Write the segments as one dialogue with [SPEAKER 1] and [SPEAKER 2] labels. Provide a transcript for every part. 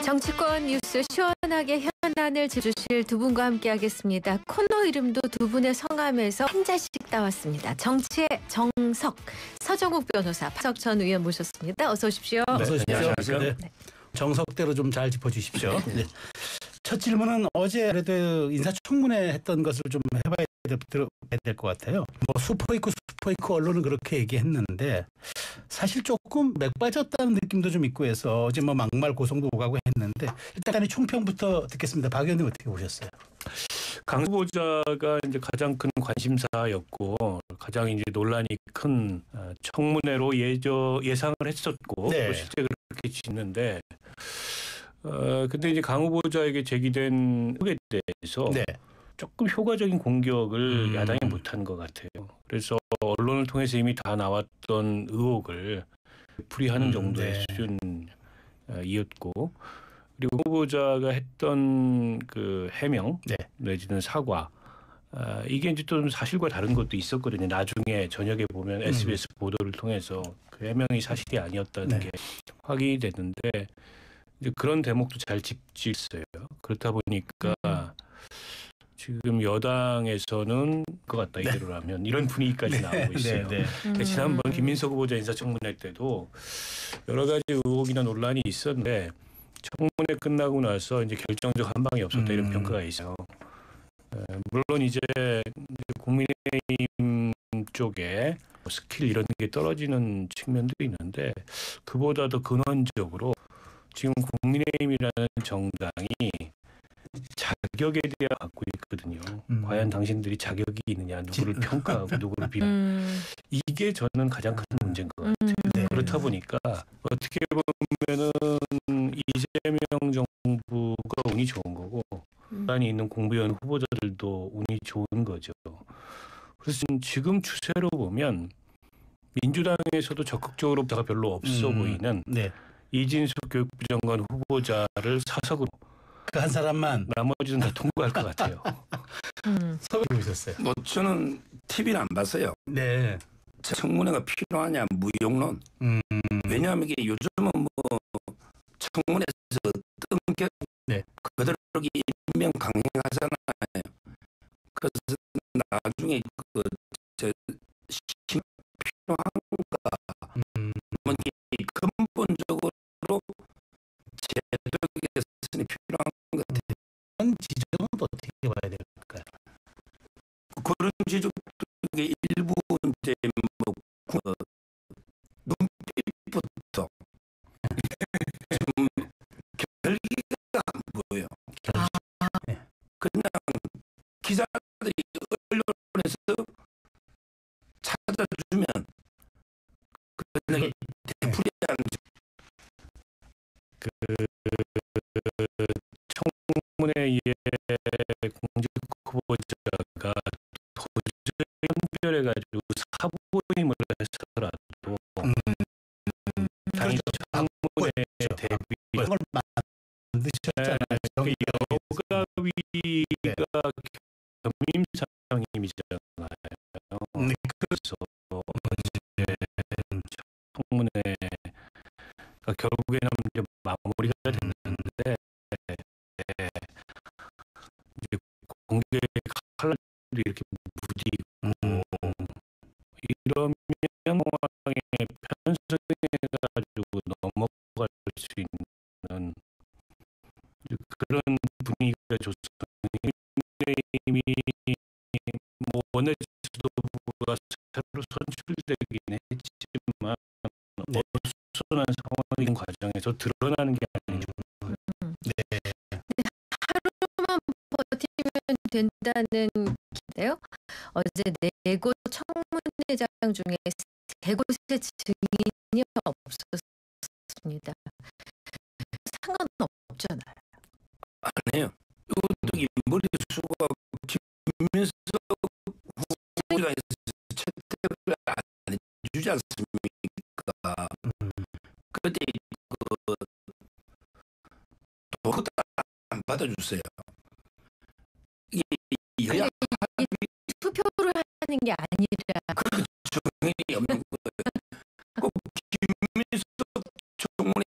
[SPEAKER 1] 정치권 뉴스 시원하게 현안을 짚어주실 두 분과 함께하겠습니다. 코너 이름도 두 분의 성함에서 한 자씩 따왔습니다. 정치의 정석, 서정욱 변호사, 박석 전 의원 모셨습니다. 어서 오십시오.
[SPEAKER 2] 네, 어서 오십시오.
[SPEAKER 3] 안녕하세요.
[SPEAKER 2] 네. 정석대로 좀 잘 짚어주십시오. 네. 첫 질문은 어제 그래도 인사청문회 했던 것을 좀 해봐야 될 것 같아요. 뭐 슈퍼이크 언론은 그렇게 얘기했는데 사실 조금 맥 빠졌다는 느낌도 좀 있고 해서 어제 뭐 막말 고성도 오가고 했는데 일단 총평부터 듣겠습니다. 박 의원님 어떻게 보셨어요?
[SPEAKER 3] 강 후보자가 이제 가장 큰 관심사였고 가장 이제 논란이 큰 청문회로 예상을 했었고
[SPEAKER 2] 네.
[SPEAKER 3] 또 실제 그렇게 짓는데 근데 이제 강 후보자에게 제기된 의혹에 대해서
[SPEAKER 2] 네.
[SPEAKER 3] 조금 효과적인 공격을 야당이 못한 것 같아요. 그래서 언론을 통해서 이미 다 나왔던 의혹을 풀이하는 정도의
[SPEAKER 2] 네.
[SPEAKER 3] 수준이었고 그리고 후보자가 했던 그 해명
[SPEAKER 2] 네.
[SPEAKER 3] 내지는 사과 이게 이제 좀 사실과 다른 것도 있었거든요. 나중에 저녁에 보면 SBS 보도를 통해서 그 해명이 사실이 아니었다는
[SPEAKER 2] 네.
[SPEAKER 3] 게 확인이 됐는데 이제 그런 대목도 잘 짚었어요. 그렇다 보니까 지금 여당에서는 것 같다 이대로라면 이런 분위기까지 나오고 있어요. 지난번 김민석 후보자 인사청문회 때도 여러 가지 의혹이나 논란이 있었는데 청문회 끝나고 나서 이제 결정적 한 방이 없었다 이런 평가가 있어요. 물론 이제 국민의힘 쪽에 스킬 이런 게 떨어지는 측면도 있는데 그보다 더 근원적으로 지금 국민의힘이라는 정당이 자격에 대해 갖고 있거든요. 과연 당신들이 자격이 있느냐, 누구를 평가하고 누구를 비판. 이게 저는 가장 큰 문제인 것 같아요. 그렇다 보니까 어떻게 보면은 이재명 정부가 운이 좋은 거고 단이 있는 공무원 후보자들도 운이 좋은 거죠. 그래서 지금 추세로 보면 민주당에서도 적극적으로 가 별로 없어 보이는 이진숙 교육부 장관 후보자를 사석으로
[SPEAKER 2] 그 한 사람만
[SPEAKER 3] 나머지는 다 통과할 것 같아요.
[SPEAKER 2] 서울 보셨어요?
[SPEAKER 4] 뭐 저는 TV는 안 봤어요.
[SPEAKER 2] 네.
[SPEAKER 4] 청문회가 필요하냐 무용론. 왜냐하면 이게 요즘은 뭐 청문회에서 어떤 게 그대로 임명 강행하잖아요. 그래서 나중에 그제 필요한가. 이게 근본적으로 제도 개선이 필요한 것 같아요.
[SPEAKER 2] 지점은 어떻게 봐야 될까요?
[SPEAKER 4] 그런 지적도 일부 이제 뭐 눈빛부터 좀 결기가 안 보여요. 그냥 기자들이 언론에서 찾아주면 그냥 되풀이하는
[SPEAKER 3] 청문회에 공직 후보자가 도저히 연결해가지고 사보임을 해서라도 당시 청문회 대비
[SPEAKER 2] 만드셨잖아요.
[SPEAKER 3] 여가위가 겸임상임이잖아요. 그래서 청문회가 결국에는 이제 마무리가 됐는데 이제 공개 칼날도 이렇게 무디고 이러면 상황에 편성해가지고 넘어갈 수 있는 그런 분위기가 조성이 이미 뭐 원내 지도부가 새로 선출되긴 했지만 어수선한 상황인 과정에서 드러나는 게 아니죠.
[SPEAKER 1] 하루만 버티면 된다는 건데요. 어제 4곳 청문회장 중에 3곳의 증인이 없었습니다. 상관없잖아요.
[SPEAKER 4] 아니에요. 이것도 머릿수가 김민석 후보자가 채택을 안 해주지 않습니까? 그때 그것도 안 받아주세요. 이게 여야
[SPEAKER 1] 투표를 하는 게 아니라
[SPEAKER 4] 정인이 없는 거예요. 꼭 김민석 청문회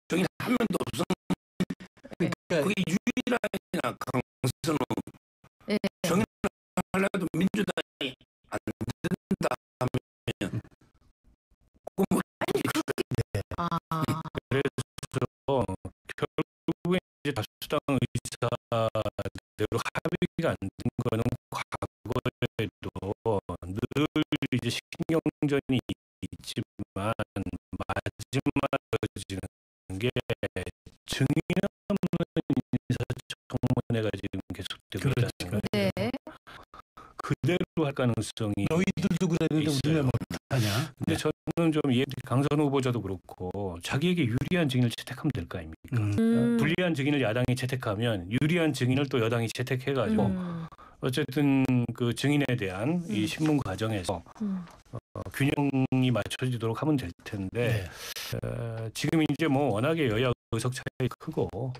[SPEAKER 4] 정인 한 명도 없었는데 그게 유일하게나 강서는
[SPEAKER 1] 네.
[SPEAKER 4] 정의를 하려도 민주당이 안 된다 하면 그뭐
[SPEAKER 1] 아,
[SPEAKER 3] 결국에 이제 다수당 의사대로 합의가 안 된 거는 과거에도 늘 이제 신경전이 있지만 마지막으로 게 증인 없는 인사청문회가 지금 계속되고 있잖아요.
[SPEAKER 1] 네.
[SPEAKER 3] 그대로 할 가능성이
[SPEAKER 2] 너희들도 그랬는데
[SPEAKER 3] 있어요.
[SPEAKER 2] 우리는 못하냐?
[SPEAKER 3] 근데 저는 좀 강선 후보자도 그렇고 자기에게 유리한 증인을 채택하면 될 거 아닙니까? 불리한 증인을 야당이 채택하면 유리한 증인을 또 여당이 채택해가지고 어쨌든 그 증인에 대한 이 신문 과정에서 균형이 맞춰지도록 하면 될 텐데 지금 이제 뭐 워낙에 여야 의석 차이 크고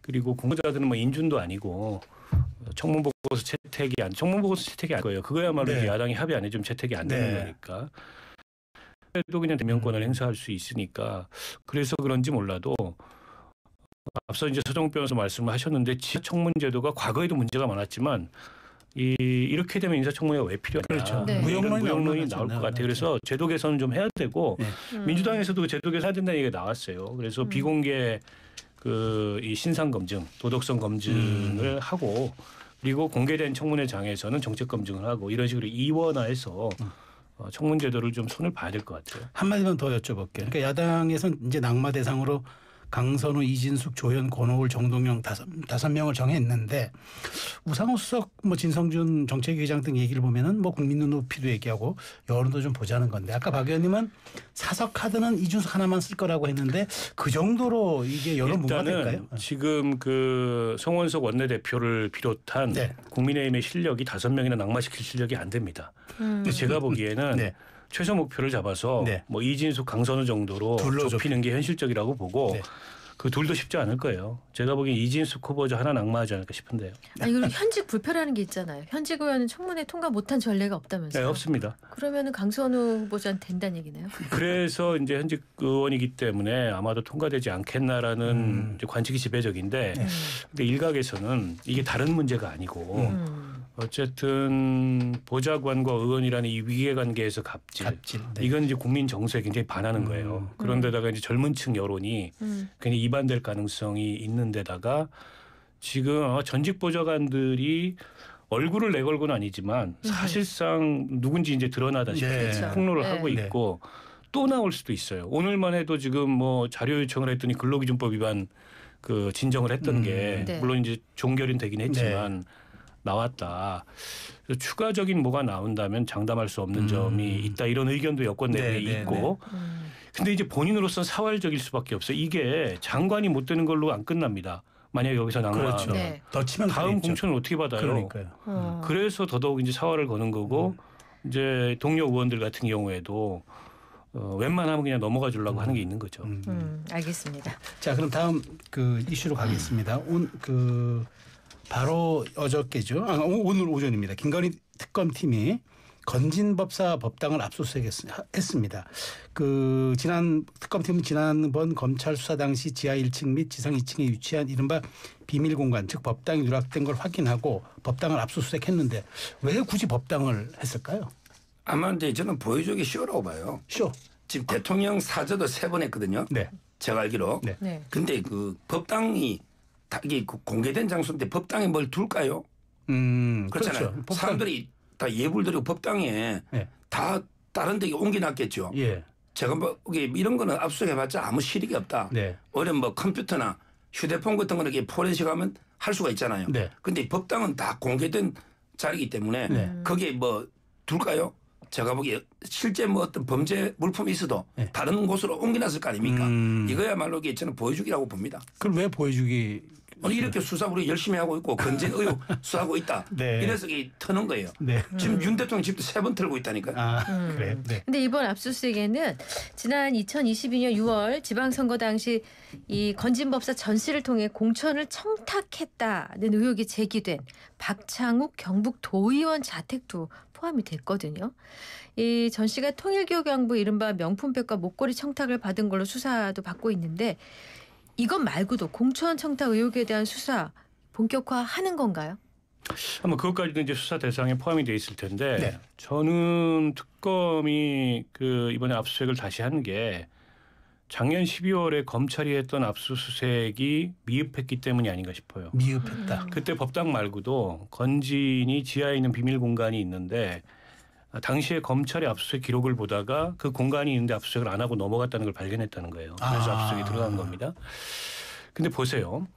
[SPEAKER 3] 그리고 공모자들은 뭐 인준도 아니고 청문보고서 채택이 안 거예요. 그거야말로
[SPEAKER 2] 네.
[SPEAKER 3] 이제 야당이 합의 안 해주면 채택이 안 되는
[SPEAKER 2] 네.
[SPEAKER 3] 거니까. 그래도 그냥 대면권을 행사할 수 있으니까 그래서 그런지 몰라도 앞서 이제 서정욱 변호사 말씀을 하셨는데 지하청문제도가 과거에도 문제가 많았지만 이렇게 되면 인사청문회가 왜 필요하냐.
[SPEAKER 2] 그렇죠.
[SPEAKER 1] 네.
[SPEAKER 3] 무용론이 나올 것 같아요. 그래서 제도 개선은 좀 해야 되고 민주당에서도 제도 개선해야 된다는 얘기가 나왔어요. 그래서 비공개 이 신상 검증, 도덕성 검증을 하고 그리고 공개된 청문회장에서는 정책 검증을 하고 이런 식으로 이원화해서 청문제도를 좀 손을 봐야 될 것 같아요.
[SPEAKER 2] 한마디만 더 여쭤볼게요. 그러니까 야당에서는 이제 낙마 대상으로 강선우, 이진숙, 조현, 권오울, 정동영 다섯 명을 정했는데 우상호 수석, 뭐 진성준 정책위의장 등 얘기를 보면은 뭐 국민 눈높이도 얘기하고 여론도 좀 보자는 건데 아까 박 의원님은 사석 카드는 이준석 하나만 쓸 거라고 했는데 그 정도로 이게 여론 문제가 될까요?
[SPEAKER 3] 일단은 지금 그 송원석 원내대표를 비롯한
[SPEAKER 2] 네.
[SPEAKER 3] 국민의힘의 실력이 5명이나 낙마시킬 실력이 안 됩니다. 근데 제가 보기에는
[SPEAKER 2] 네.
[SPEAKER 3] 최소 목표를 잡아서
[SPEAKER 2] 네.
[SPEAKER 3] 뭐 이진숙, 강선우 정도로
[SPEAKER 2] 둘로
[SPEAKER 3] 좁히는 게 현실적이라고 보고
[SPEAKER 2] 네.
[SPEAKER 3] 그 둘도 쉽지 않을 거예요. 제가 보기엔 이진숙 후보자 하나 낙마하지 않을까 싶은데요.
[SPEAKER 1] 아니 그리고 현직 불패라는 게 있잖아요. 현직 의원은 청문회 통과 못한 전례가 없다면서요?
[SPEAKER 3] 네, 없습니다.
[SPEAKER 1] 그러면은 강선우 후보자는 된다는 얘기네요.
[SPEAKER 3] 그래서 이제 현직 의원이기 때문에 아마도 통과되지 않겠나라는 이제 관측이 지배적인데 근데 일각에서는 이게 다른 문제가 아니고 어쨌든 보좌관과 의원이라는 이 위계관계에서 갑질.
[SPEAKER 2] 네.
[SPEAKER 3] 이건 이제 국민 정서에 굉장히 반하는 거예요. 그런데다가 이제 젊은층 여론이 괜히 이반될 가능성이 있는데다가 지금 전직 보좌관들이 얼굴을 내걸고는 아니지만 사실상 누군지 이제 드러나다시피
[SPEAKER 2] 그렇죠.
[SPEAKER 3] 폭로를
[SPEAKER 1] 네.
[SPEAKER 3] 하고 있고 또 나올 수도 있어요. 오늘만 해도 지금 뭐 자료 요청을 했더니 근로기준법 위반 그 진정을 했던 게
[SPEAKER 1] 네.
[SPEAKER 3] 물론 이제 종결은 되긴 했지만 나왔다. 그래서 추가적인 뭐가 나온다면 장담할 수 없는 점이 있다. 이런 의견도 여권 내부에 있고. 근데 이제 본인으로서는 사활적일 수밖에 없어요. 이게 장관이 못 되는 걸로 안 끝납니다. 만약에 여기서 낙마하면
[SPEAKER 2] 그렇죠.
[SPEAKER 1] 네.
[SPEAKER 2] 더 치면
[SPEAKER 3] 다음
[SPEAKER 2] 그랬죠.
[SPEAKER 3] 공천을 어떻게 받아요?
[SPEAKER 2] 그러니까요.
[SPEAKER 3] 그래서 더더욱 이제 사활을 거는 거고 이제 동료 의원들 같은 경우에도 웬만하면 그냥 넘어가 주려고 하는 게 있는 거죠.
[SPEAKER 1] 알겠습니다.
[SPEAKER 2] 자, 그럼 다음 그 이슈로 가겠습니다. 바로 어저께죠. 오늘 오전입니다. 김건희 특검팀이 건진법사 법당을 압수수색했습니다. 특검팀은 지난번 검찰 수사 당시 지하 1층 및 지상 2층에 위치한 이른바 비밀 공간, 즉 법당이 누락된 걸 확인하고 법당을 압수수색했는데 왜 굳이 법당을 했을까요?
[SPEAKER 4] 아마 이제 저는 보여주기 쉬우라고 봐요.
[SPEAKER 2] 쇼.
[SPEAKER 4] 지금 대통령 사저도 3번 했거든요.
[SPEAKER 2] 네.
[SPEAKER 4] 제가 알기로.
[SPEAKER 2] 네.
[SPEAKER 1] 네.
[SPEAKER 4] 근데 그 법당이 이게 공개된 장소인데 법당에 뭘 둘까요? 그렇잖아요.
[SPEAKER 2] 그렇죠.
[SPEAKER 4] 사람들이 다 예불 드리고 법당에
[SPEAKER 2] 네.
[SPEAKER 4] 다 다른 데 옮겨놨겠죠.
[SPEAKER 2] 예.
[SPEAKER 4] 제가 뭐 이런 거는 압수해봤자 아무 실익이 없다.
[SPEAKER 2] 네.
[SPEAKER 4] 어려운 뭐 컴퓨터나 휴대폰 같은 거는 이렇게 포렌식하면 할 수가 있잖아요.
[SPEAKER 2] 네.
[SPEAKER 4] 근데 법당은 다 공개된 자리이기 때문에
[SPEAKER 2] 네.
[SPEAKER 4] 거기에 뭐 둘까요? 제가 보기에 실제 뭐 어떤 범죄 물품이 있어도
[SPEAKER 2] 네.
[SPEAKER 4] 다른 곳으로 옮겨놨을 거 아닙니까? 이거야말로 이게 저는 보여주기라고 봅니다.
[SPEAKER 2] 그걸 왜 보여주기?
[SPEAKER 4] 이렇게 수사 우리 열심히 하고 있고 건진 의혹 수사하고 있다.
[SPEAKER 2] 네.
[SPEAKER 4] 이래서 이게 터는 거예요.
[SPEAKER 2] 네.
[SPEAKER 4] 지금 윤 대통령 집도 3번 털고 있다니까요.
[SPEAKER 2] 그래요. 네.
[SPEAKER 1] 근데 이번 압수수색에는 지난 2022년 6월 지방선거 당시 이 건진법사 전 씨를 통해 공천을 청탁했다는 의혹이 제기된 박창욱 경북도의원 자택도 포함이 됐거든요. 이 전 씨가 통일교육양부 이른바 명품백과 목걸이 청탁을 받은 걸로 수사도 받고 있는데 이것 말고도 공천 청탁 의혹에 대한 수사 본격화하는 건가요?
[SPEAKER 3] 아마 그것까지도 이제 수사 대상에 포함이 돼 있을 텐데
[SPEAKER 2] 네.
[SPEAKER 3] 저는 특검이 이번에 압수수색을 다시 한 게 작년 12월에 검찰이 했던 압수수색이 미흡했기 때문이 아닌가 싶어요.
[SPEAKER 2] 미흡했다.
[SPEAKER 3] 그때 법당 말고도 건진이 지하에 있는 비밀 공간이 있는데 당시에 검찰의 압수수색 기록을 보다가 그 공간이 있는데 압수수색을 안 하고 넘어갔다는 걸 발견했다는 거예요. 그래서 압수수색이 들어간 겁니다. 근데 보세요.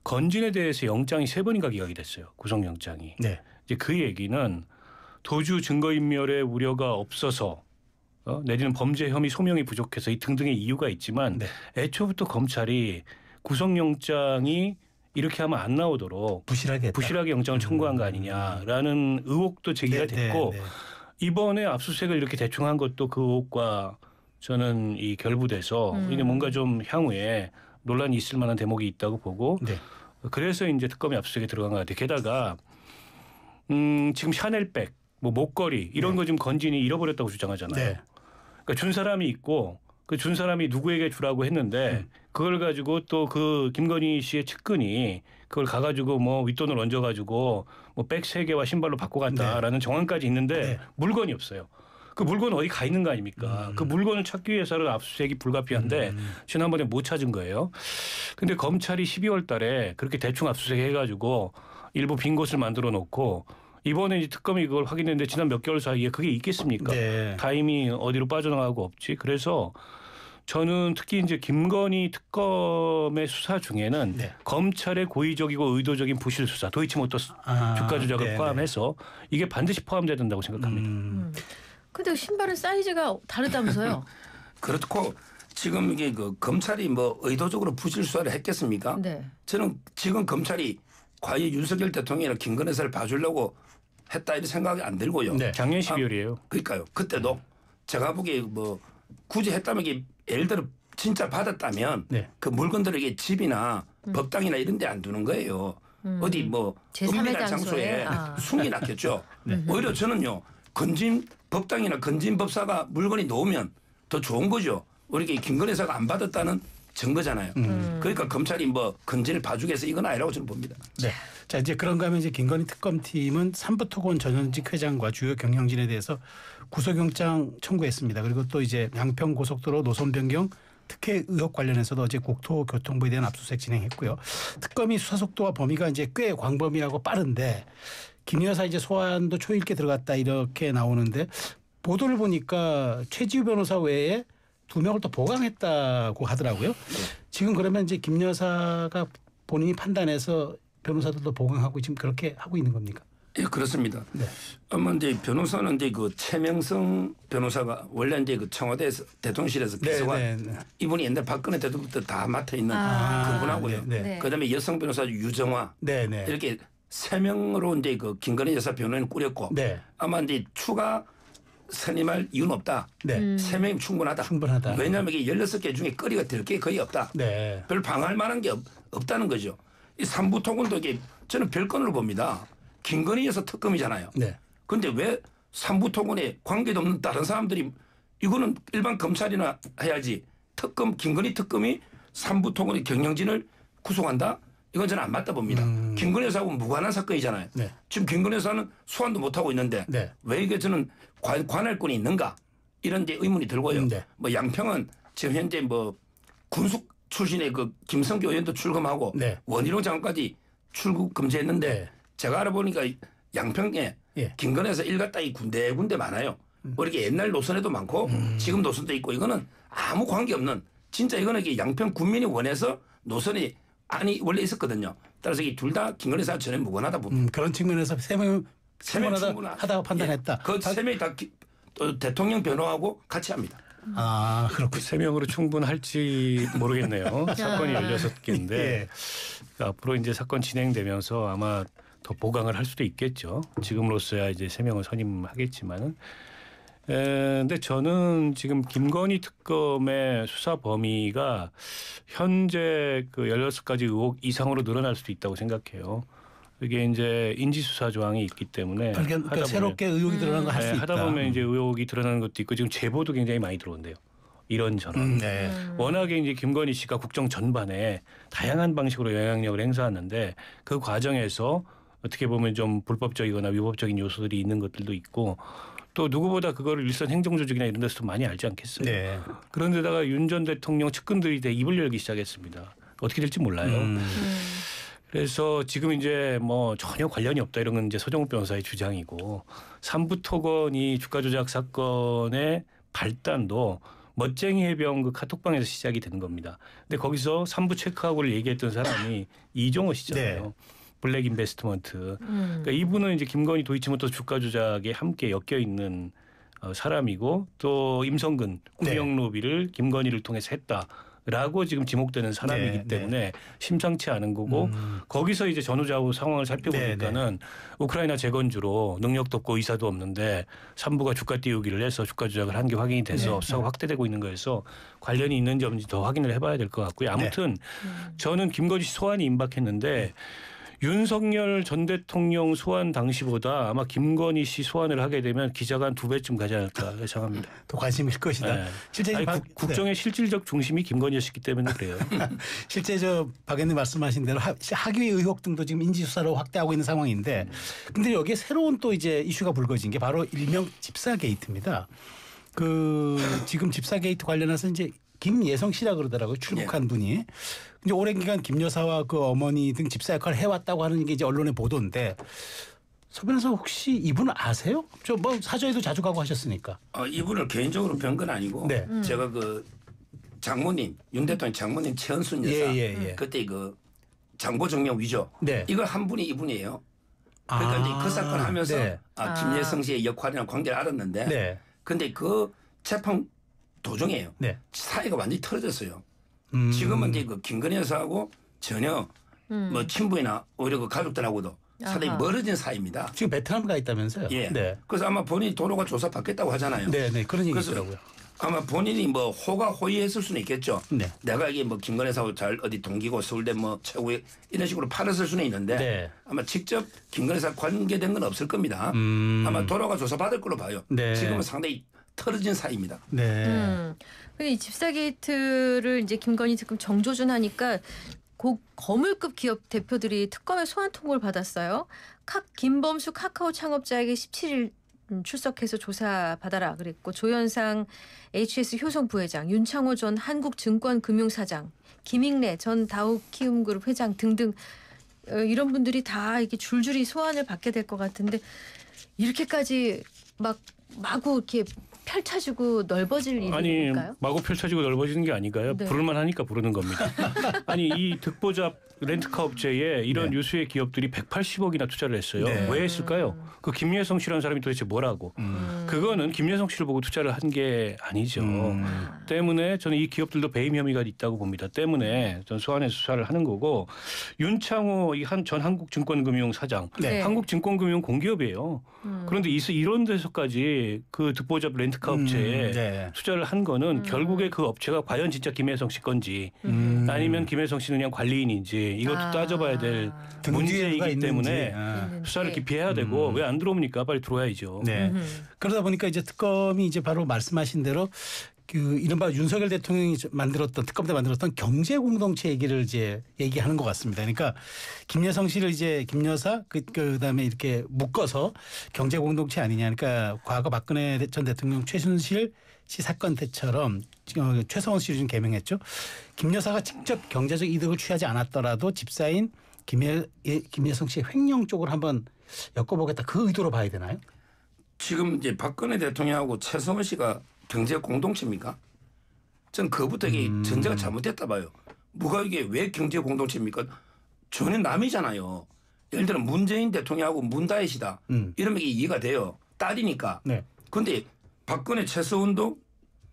[SPEAKER 3] 건진에 대해서 영장이 3번인가 기각이 됐어요. 구속영장이.
[SPEAKER 2] 네.
[SPEAKER 3] 이제 그 얘기는 도주 증거인멸의 우려가 없어서 내지는 범죄 혐의 소명이 부족해서 이 등등의 이유가 있지만
[SPEAKER 2] 네.
[SPEAKER 3] 애초부터 검찰이 구속영장이 이렇게 하면 안 나오도록
[SPEAKER 2] 부실하게
[SPEAKER 3] 영장을 청구한 거 아니냐라는 의혹도 제기가 됐고 이번에 압수수색을 이렇게 대충 한 것도 그 의혹과 저는 이 결부돼서 이게 뭔가 좀 향후에 논란이 있을 만한 대목이 있다고 보고
[SPEAKER 2] 네.
[SPEAKER 3] 그래서 이제 특검이 압수수색에 들어간 것 같아요. 게다가 지금 샤넬백, 뭐 목걸이 이런 거 지금 건진이 잃어버렸다고 주장하잖아요.
[SPEAKER 2] 네.
[SPEAKER 3] 그러니까 준 사람이 있고 그 준 사람이 누구에게 주라고 했는데 그걸 가지고 또 그 김건희 씨의 측근이 그걸 가가지고 뭐 윗돈을 얹어가지고 뭐 백 3개와 신발로 바꿔갔다라는 정황까지 있는데 물건이 없어요. 그 물건 어디 가 있는 거 아닙니까? 그 물건을 찾기 위해서는 압수수색이 불가피한데 지난번에 못 찾은 거예요. 근데 검찰이 12월 달에 그렇게 대충 압수수색 해가지고 일부 빈 곳을 만들어 놓고 이번에 이제 특검이 그걸 확인했는데 지난 몇 개월 사이에 그게 있겠습니까?
[SPEAKER 2] 네.
[SPEAKER 3] 타임이 어디로 빠져나가고 없지. 그래서 저는 특히 이제 김건희 특검의 수사 중에는
[SPEAKER 2] 네.
[SPEAKER 3] 검찰의 고의적이고 의도적인 부실 수사, 도이치모터스 주가 조작을
[SPEAKER 2] 네네.
[SPEAKER 3] 포함해서 이게 반드시 포함돼야 된다고 생각합니다.
[SPEAKER 1] 근데 신발은 사이즈가 다르다면서요?
[SPEAKER 4] 그렇고 지금 이게 그 검찰이 뭐 의도적으로 부실 수사를 했겠습니까?
[SPEAKER 1] 네.
[SPEAKER 4] 저는 지금 검찰이 과연 윤석열 대통령이나 김건희 여사를 봐주려고 했다 이런 생각이 안 들고요.
[SPEAKER 2] 네.
[SPEAKER 3] 작년 12월이에요.
[SPEAKER 4] 그러니까요. 그때도 제가 보기에 뭐 굳이 했다면 이게 예를 들어 진짜 받았다면
[SPEAKER 2] 네.
[SPEAKER 4] 그 물건들을 이게 집이나 법당이나 이런 데 안 두는 거예요. 어디 뭐
[SPEAKER 1] 제3의
[SPEAKER 4] 은밀한
[SPEAKER 1] 장소에?
[SPEAKER 4] 장소에 숨겨놨겠죠. 오히려 저는요. 건진 법당이나 건진 법사가 물건이 놓으면 더 좋은 거죠. 우리 김건희 여사가 안 받았다는 증거잖아요. 그러니까 검찰이 뭐 건진을 봐주기 위해서 이건 아니라고 저는 봅니다.
[SPEAKER 2] 네. 자 이제 그런가 하면 이제 김건희 특검팀은 삼부토건 전현직 회장과 주요 경영진에 대해서 구속영장 청구했습니다. 그리고 또 이제 양평 고속도로 노선 변경 특혜 의혹 관련해서도 어제 국토교통부에 대한 압수수색 진행했고요. 특검이 수사 속도와 범위가 이제 꽤 광범위하고 빠른데 김 여사 이제 소환도 초일께 들어갔다 이렇게 나오는데 보도를 보니까 최지우 변호사 외에 2명을 또 보강했다고 하더라고요. 지금 그러면 이제 김 여사가 본인이 판단해서 변호사들도 보강하고 지금 그렇게 하고 있는 겁니까?
[SPEAKER 4] 예, 그렇습니다.
[SPEAKER 2] 네.
[SPEAKER 4] 아마 이제 변호사는 이제 그 최명성 변호사가 원래 이제 그 청와대에서 대통령실에서 비서관 이분이 옛날 박근혜 대통령부터 다 맡아 있는 그분하고요.
[SPEAKER 2] 네.
[SPEAKER 4] 그다음에 여성 변호사 유정화
[SPEAKER 2] 네.
[SPEAKER 4] 이렇게 3명으로 이제 그 김건희 여사 변호인을 꾸렸고
[SPEAKER 2] 네.
[SPEAKER 4] 아마 이제 추가 선임할 이유는 없다.
[SPEAKER 2] 네.
[SPEAKER 4] 3명이 충분하다.
[SPEAKER 2] 충분하다.
[SPEAKER 4] 왜냐하면 이게 16개 중에 거리가 될 게 거의 없다.
[SPEAKER 2] 네.
[SPEAKER 4] 별 방할 만한 게 없다는 거죠. 이 삼부토건도 이게 저는 별건으로 봅니다. 김건희 여사 특검이잖아요.
[SPEAKER 2] 네.
[SPEAKER 4] 그런데 왜 삼부토건에 관계도 없는 다른 사람들이 이거는 일반 검찰이나 해야지 특검 김건희 특검이 삼부토건의 경영진을 구속한다? 이건 저는 안 맞다 봅니다. 김건희 여사하고 무관한 사건이잖아요.
[SPEAKER 2] 네.
[SPEAKER 4] 지금 김건희 여사는 소환도 못하고 있는데
[SPEAKER 2] 네.
[SPEAKER 4] 왜 이게 저는 관할권이 있는가 이런 데 의문이 들고요.
[SPEAKER 2] 네.
[SPEAKER 4] 뭐 양평은 지금 현재 뭐 군숙 출신의 그 김성교 의원도 출금하고
[SPEAKER 2] 네.
[SPEAKER 4] 원희룡 장관까지 출국 금지했는데
[SPEAKER 2] 네.
[SPEAKER 4] 제가 알아보니까 양평에
[SPEAKER 2] 예.
[SPEAKER 4] 김건희 여사 일가 땅이 군데군데 많아요. 뭐 이렇게 옛날 노선에도 많고 지금 노선도 있고 이거는 아무 관계 없는 진짜 이거는 이게 양평 군민이 원해서 노선이 아니 원래 있었거든요. 따라서 이 둘 다 김건희 여사 전혀 무관하다 봅니다.
[SPEAKER 2] 그런 측면에서 3명
[SPEAKER 4] 세명
[SPEAKER 2] 충분하다고 판단했다.
[SPEAKER 4] 그 3명이 다 또 대통령 변호하고 같이 합니다.
[SPEAKER 2] 아 그렇군요.
[SPEAKER 3] 3명으로 충분할지 모르겠네요. 사건이 16개인데
[SPEAKER 2] 예.
[SPEAKER 3] 앞으로 이제 사건 진행되면서 아마 더 보강을 할 수도 있겠죠. 지금으로서야 이제 3명을 선임하겠지만은. 근데 저는 지금 김건희 특검의 수사 범위가 현재 그 16가지 의혹 이상으로 늘어날 수도 있다고 생각해요. 이게 이제 인지수사 조항이 있기 때문에
[SPEAKER 2] 그러니까 새롭게 의혹이 드러난 거 할 수 있다.
[SPEAKER 3] 하다 보면 이제 의혹이 드러나는 것도 있고 지금 제보도 굉장히 많이 들어온대요. 이런저런.
[SPEAKER 2] 네.
[SPEAKER 3] 워낙에 이제 김건희 씨가 국정 전반에 다양한 방식으로 영향력을 행사하는데 그 과정에서 어떻게 보면 좀 불법적이거나 위법적인 요소들이 있는 것들도 있고 또 누구보다 그거를 일선 행정조직이나 이런 데서도 많이 알지 않겠어요.
[SPEAKER 2] 네.
[SPEAKER 3] 그런데다가 윤 전 대통령 측근들이 입을 열기 시작했습니다. 어떻게 될지 몰라요. 그래서 지금 이제 뭐 전혀 관련이 없다 이런 건 이제 서정욱 변호사의 주장이고 삼부토건이 주가 조작 사건의 발단도 멋쟁이 해병 그 카톡방에서 시작이 된 겁니다. 근데 거기서 삼부 체크하고를 얘기했던 사람이 이종호 씨잖아요.
[SPEAKER 2] 네.
[SPEAKER 3] 블랙 인베스트먼트. 그러니까 이분은 이제 김건희 도이치모터 주가 조작에 함께 엮여 있는 사람이고 또 임성근 구형 로비를 김건희를 통해서 했다라고 지금 지목되는 사람이기
[SPEAKER 2] 네,
[SPEAKER 3] 때문에 심상치 않은 거고 거기서 이제 전후좌우 상황을 살펴보니까는 우크라이나 재건주로 능력도 없고 의사도 없는데 삼부가 주가 띄우기를 해서 주가 조작을 한 게 확인이 돼서 수사가 확대되고 있는 거에서 관련이 있는지 없는지 더 확인을 해봐야 될 것 같고요. 아무튼 저는 김건희 씨 소환이 임박했는데 윤석열 전 대통령 소환 당시보다 아마 김건희 씨 소환을 하게 되면 기자가 한 2배쯤 가지 않을까 예상합니다.
[SPEAKER 2] 더 관심일 것이다.
[SPEAKER 3] 네.
[SPEAKER 2] 실제
[SPEAKER 3] 아니, 국정의 실질적 중심이 김건희였기 때문에 그래요.
[SPEAKER 2] 실제 박 의원님 말씀하신 대로 학위 의혹 등도 지금 인지 수사로 확대하고 있는 상황인데, 근데 여기에 새로운 또 이제 이슈가 불거진 게 바로 일명 집사 게이트입니다. 지금 집사 게이트 관련해서 이제 김예성 씨라 그러더라고요. 출국한 분이. 이제 오랜 기간 김 여사와 그 어머니 등 집사 역할을 해왔다고 하는 게 이제 언론의 보도인데, 서 변호사 혹시 이분 아세요? 저 뭐 사저에도 자주 가고 하셨으니까.
[SPEAKER 4] 이분을 개인적으로 뵌 건 아니고
[SPEAKER 2] 네.
[SPEAKER 4] 제가 그 장모님 윤 대통령 장모님 최은순 여사 그때 그 장보정명 위조
[SPEAKER 2] 네.
[SPEAKER 4] 이거 한 분이 이분이에요. 그러니까 이제 그 사건 하면서 김예성 씨의 역할이랑 관계를 알았는데,
[SPEAKER 2] 네.
[SPEAKER 4] 근데 그 재판 도중에요.
[SPEAKER 2] 네.
[SPEAKER 4] 사이가 완전히 틀어졌어요. 지금은 이제 그 김건희 여사하고 전혀 뭐 친부이나 오히려 그 가족들하고도 상당히 멀어진 사이입니다.
[SPEAKER 2] 지금 베트남 가 있다면서요?
[SPEAKER 4] 예.
[SPEAKER 2] 네.
[SPEAKER 4] 그래서 아마 본인이 도로가 조사 받겠다고 하잖아요.
[SPEAKER 2] 네, 그런 얘기
[SPEAKER 4] 그래서
[SPEAKER 2] 있더라고요.
[SPEAKER 4] 아마 본인이 뭐 호가호위했을 수는 있겠죠.
[SPEAKER 2] 네.
[SPEAKER 4] 내가 이게 뭐 김건희 여사하고 잘 어디 동기고 서울대 뭐 최고의 이런 식으로 팔았을 수는 있는데
[SPEAKER 2] 네.
[SPEAKER 4] 아마 직접 김건희 여사 관계된 건 없을 겁니다. 아마 도로가 조사 받을 걸로 봐요.
[SPEAKER 2] 네.
[SPEAKER 4] 지금은 상당히 틀어진 사이입니다.
[SPEAKER 2] 네.
[SPEAKER 1] 근데 이 집사 게이트를 이제 김건희 특검 정조준하니까 거물급 기업 대표들이 특검의 소환 통보를 받았어요. 김범수 카카오 창업자에게 17일 출석해서 조사 받아라 그랬고, 조현상 HS 효성 부회장, 윤창호 전 한국증권금융사장, 김익래 전 다우키움그룹 회장 등등 이런 분들이 다 이렇게 줄줄이 소환을 받게 될 것 같은데, 이렇게까지 마구 이렇게 펼쳐지고 넓어질 일인가요?
[SPEAKER 3] 아니 마구 펼쳐지고 넓어지는 게 아니가요.
[SPEAKER 1] 네.
[SPEAKER 3] 부를만 하니까 부르는 겁니다. 아니 이 득보잡 렌트카 업체에 이런 유수의 기업들이 180억이나 투자를 했어요.
[SPEAKER 2] 네.
[SPEAKER 3] 왜 했을까요? 그 김예성 씨라는 사람이 도대체 뭐라고? 그거는 김예성 씨를 보고 투자를 한 게 아니죠. 때문에 저는 이 기업들도 배임 혐의가 있다고 봅니다. 때문에 전 소환해서 수사를 하는 거고, 윤창호 전 한국증권금융 사장,
[SPEAKER 1] 네.
[SPEAKER 3] 한국증권금융 공기업이에요. 그런데 이런 데서까지 그 득보잡 렌트카 업체에
[SPEAKER 2] 네.
[SPEAKER 3] 투자를 한 거는 결국에 그 업체가 과연 진짜 김혜성 씨 건지 아니면 김혜성 씨는 그냥 관리인인지 이것도 따져봐야 될 문제이기 때문에 수사를 기피해야 되고, 왜 안 들어옵니까? 빨리 들어와야죠.
[SPEAKER 2] 네. 그러다 보니까 이제 특검이 이제 바로 말씀하신 대로 이른바 윤석열 대통령이 특검 때 만들었던 경제 공동체 얘기를 이제 얘기하는 것 같습니다. 그러니까 김여성 씨를 이제 김 여사 그다음에 이렇게 묶어서 경제 공동체 아니냐. 그러니까 과거 박근혜 전 대통령 최순실 씨 사건 때처럼 최성원 씨를 좀 개명했죠. 김 여사가 직접 경제적 이득을 취하지 않았더라도 집사인 김여성 씨의 횡령 쪽으로 한번 엮어보겠다. 그 의도로 봐야 되나요?
[SPEAKER 4] 지금 이제 박근혜 대통령하고 최성원 씨가 경제 공동체입니까? 전 그부터 이게 전제가 잘못됐다 봐요. 뭐가 이게 왜 경제 공동체입니까? 전혀 남이잖아요. 예를 들어 문재인 대통령하고 문다혜 씨다. 이러면 이게 이해가 돼요. 딸이니까.
[SPEAKER 2] 네.
[SPEAKER 4] 그런데 박근혜 최서원도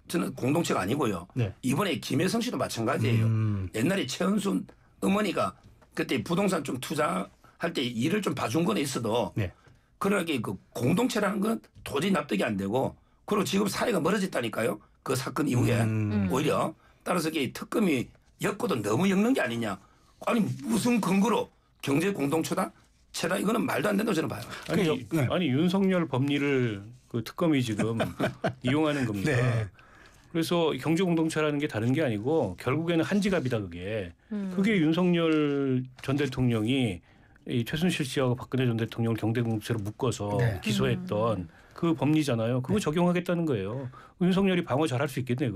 [SPEAKER 4] 저는 공동체가 아니고요.
[SPEAKER 2] 네.
[SPEAKER 4] 이번에 김혜성 씨도 마찬가지예요. 옛날에 최은순 어머니가 그때 부동산 좀 투자할 때 일을 좀 봐준 건 있어도
[SPEAKER 2] 네.
[SPEAKER 4] 그러나 그 공동체라는 건 도저히 납득이 안 되고, 그리고 지금 사이가 멀어졌다니까요. 그 사건 이후에 오히려 따라서 이게 특검이 엮어도 너무 엮는 게 아니냐. 아니 무슨 근거로 경제 공동체다? 체다? 이거는 말도 안 된다고 저는 봐요.
[SPEAKER 3] 아니 윤석열 법리를 그 특검이 지금 이용하는 겁니다.
[SPEAKER 2] 네.
[SPEAKER 3] 그래서 경제 공동체라는 게 다른 게 아니고 결국에는 한 지갑이다 그게. 그게 윤석열 전 대통령이 이 최순실 씨하고 박근혜 전 대통령을 경제 공동체로 묶어서
[SPEAKER 2] 네.
[SPEAKER 3] 기소했던 그 법리잖아요. 그거 적용하겠다는 거예요. 윤석열이 방어 잘할 수 있겠네요.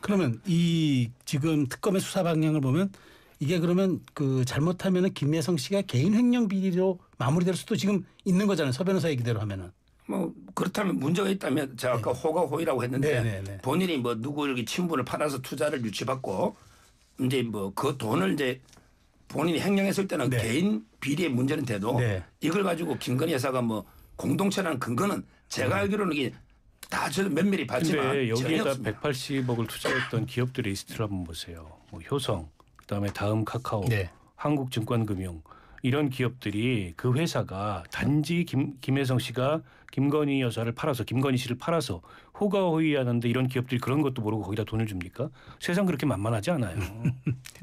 [SPEAKER 2] 그러면 이 지금 특검의 수사 방향을 보면 이게 그러면 그 잘못하면은 김여성 씨가 개인 횡령 비리로 마무리될 수도 지금 있는 거잖아요. 서 변호사 얘기대로 하면은.
[SPEAKER 4] 뭐 그렇다면 문제가 있다면 제가 아까 호가호의라고 했는데
[SPEAKER 2] 네.
[SPEAKER 4] 본인이 뭐 누구 이렇게 친분을 팔아서 투자를 유치받고 이제 뭐 그 돈을 이제 본인이 횡령했을 때는
[SPEAKER 2] 네.
[SPEAKER 4] 개인 비리의 문제는 돼도
[SPEAKER 2] 네.
[SPEAKER 4] 이걸 가지고 김건희 여사가 뭐 공동체라는 근거는 제가 알기로는 이게 다 저도 면밀히 봤지만
[SPEAKER 3] 근데
[SPEAKER 4] 전혀
[SPEAKER 3] 여기에다
[SPEAKER 4] 없습니다.
[SPEAKER 3] 180억을 투자했던 기업들 리스트를 한번 보세요. 뭐 효성, 그다음에 다음 카카오,
[SPEAKER 2] 네.
[SPEAKER 3] 한국증권금융 이런 기업들이 그 회사가 단지 김혜성 씨가 김건희 여사를 팔아서 김건희 씨를 팔아서 호가호위하는데 이런 기업들이 그런 것도 모르고 거기다 돈을 줍니까? 세상 그렇게 만만하지 않아요.